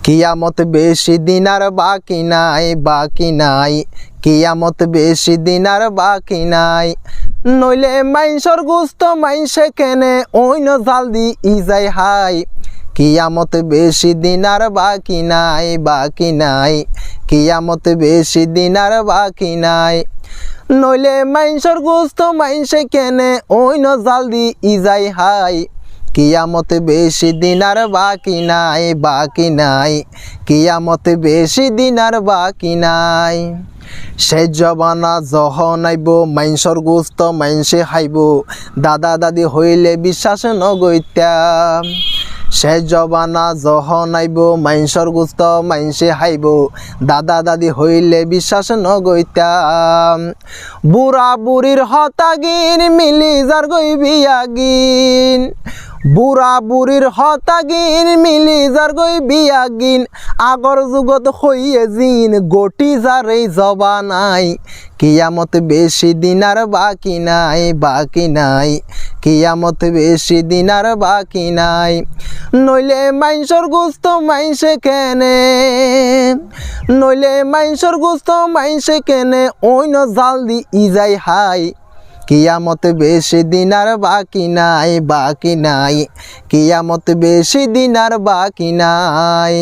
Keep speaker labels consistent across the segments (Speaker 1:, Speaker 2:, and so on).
Speaker 1: কিয়ামত বেশি দিন আর বাকি নাই, বাকি নাই। কিয়ামত বেশি দিন আর বাকি নাই। নইলে মাইনসর গুস্ত মাইনসে কেনে ওইন জাল দি ইজাই হাই। কিয়ামত বেশি দিন আর বাকি নাই, বাকি নাই। কিয়ামত বেশি দিন আর বাকি নাই। নইলে মাইনসর গুস্ত মাইনসে কেনে ওইন জাল দি ইজাই হাই। কিয়ামত বেশি দিন আর বাকি নাই, বাকি নাই। কিয়ামত বেশি দিন আর বাকি নাই। সে জবানা যখন আইব মাইনসর গুস্ত মাইনসে খাইব, দাদা দাদি হইলে বিশ্বাস নগৈতাম। সে জবানা যখন আইব মাইনসর গুস্ত মাইনসে খাইব, দাদা দাদি হইলে বিশ্বাস নগৈতাম। বুড়া বুড়ির হতাগিন মিলি যার গই বিয়াগিন। বুড়া বুড়ির হতাগিন মিলি যার গই বিয়াগিন। আগর যুগত হইয়ে জিন গটি যারে জবানাই। কিয়ামত বেশি দিন আর বাকি নাই, বাকি নাই। কিয়ামত বেশি দিন আর বাকি নাই। নইলে মাইনসর গুস্ত মাইনসে কেনে, নইলে মাইনসর গুস্ত মাইনসে কেনে ওইন জাল দি ইজাই হাই। কিয়ামত বেশি দিন আর বাকি নাই, বাকি নাই। কিয়ামত বেশি দিন আর বাকি নাই।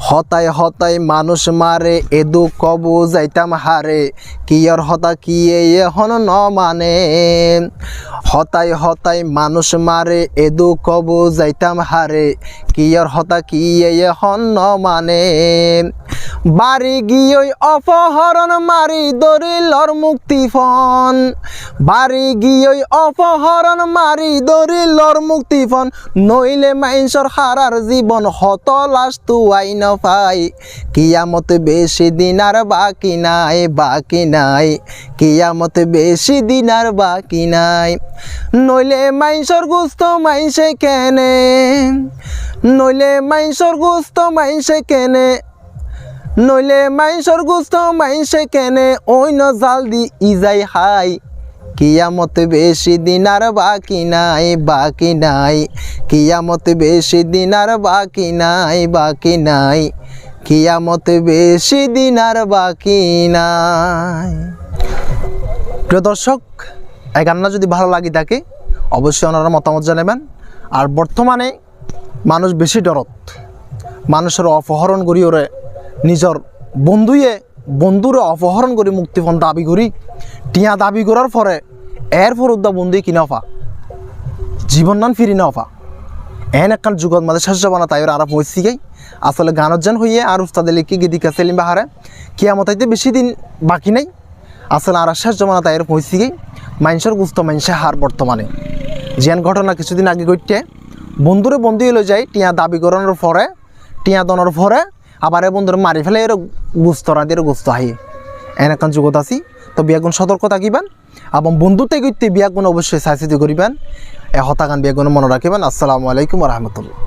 Speaker 1: হতায় হতায় মানুষ মারে এদু কবু যাইতাম হারে। কিয়র হতা কি এখন ন মানে। হতায় হতায় মানুষ মারে এদু কবু যাইতাম হারে। কিয়র হতা কি এখন ন মানে। বাড়ি গিয়ে অপহরণ মারি দরিলর মুক্তিপণ। বাড়ি গিয়ে অপহরণ মারি দরিলর মুক্তিপণ। নইলে মাইনসর হারার জীবন হত লাশ তুয়াই ন পাই। কিয়ামত বেশি দিন আর বাকি নাই, বাকি নাই। কিয়ামত বেশি দিন আর বাকি নাই। নইলে মাইনসর গুস্ত মাইনসে কেনে, নইলে মাইনসর গুস্ত মাইনসে কেনে, নইলে মাইনসর গুস্ত মাইনসে কেনে ওইন জাল দি ইজাই হাই। কিয়ামত বেশি দিন আর বাকি নাই, বাকি নাই। কিয়ামত বেশি দিন আর বাকি নাই, বাকি নাই। কিয়ামত বেশি দিন আর বাকি নাই। প্রিয় দর্শক, এই গানটা যদি ভালো লাগে থাকে অবশ্যই ওনারা মতামত জানাবেন। আর বর্তমানে মানুষ বেশি ডরত, মানুষের অপহরণ করি ওরে নিজর বন্ধুরে অপহরণ করে মুক্তিপণ দাবি করি। টিয়া দাবি করার পরে এরপর উদ্দা বন্ধুই কিনা ফা জীবন নান ফিরি না ফা। এন একখান যুগত মাঝে শেষ যাবানা তাই ওরা আর পৌঁছি গাই। আসলে গানত যেন হইয়ে আর উস্তাদে লিখি গিদিকা সেলিম বাহারে কিয়ামতাইতে বেশি দিন বাকি নাই। আসলে আর শেষ জমানা তাই পৌঁছি গাই। মাইনসর গুস্ত মাইনসে হার বর্তমানে যেন ঘটনা কিছুদিন আগে ঘটতে বন্ধুরে বন্ধু এলো যায় টিয়া দাবি করানোর পরে, টিয়া দনের পরে আবার এ বন্ধুরে মারি ফেলে এর গুস্তরা দিয়ে গুস্ত হাই। এন একখান যুগত আছি। তো বিয়াগুন সতর্ক থাকিবেন এবং বন্ধুতে গিয়ে বিয়াগুন অবশ্যই চাই চিতি করিবেন। এ হতাগান বিয়াগুন মনে রাখিবেন। আসসালামু আলাইকুম রহমতুল্লাহ।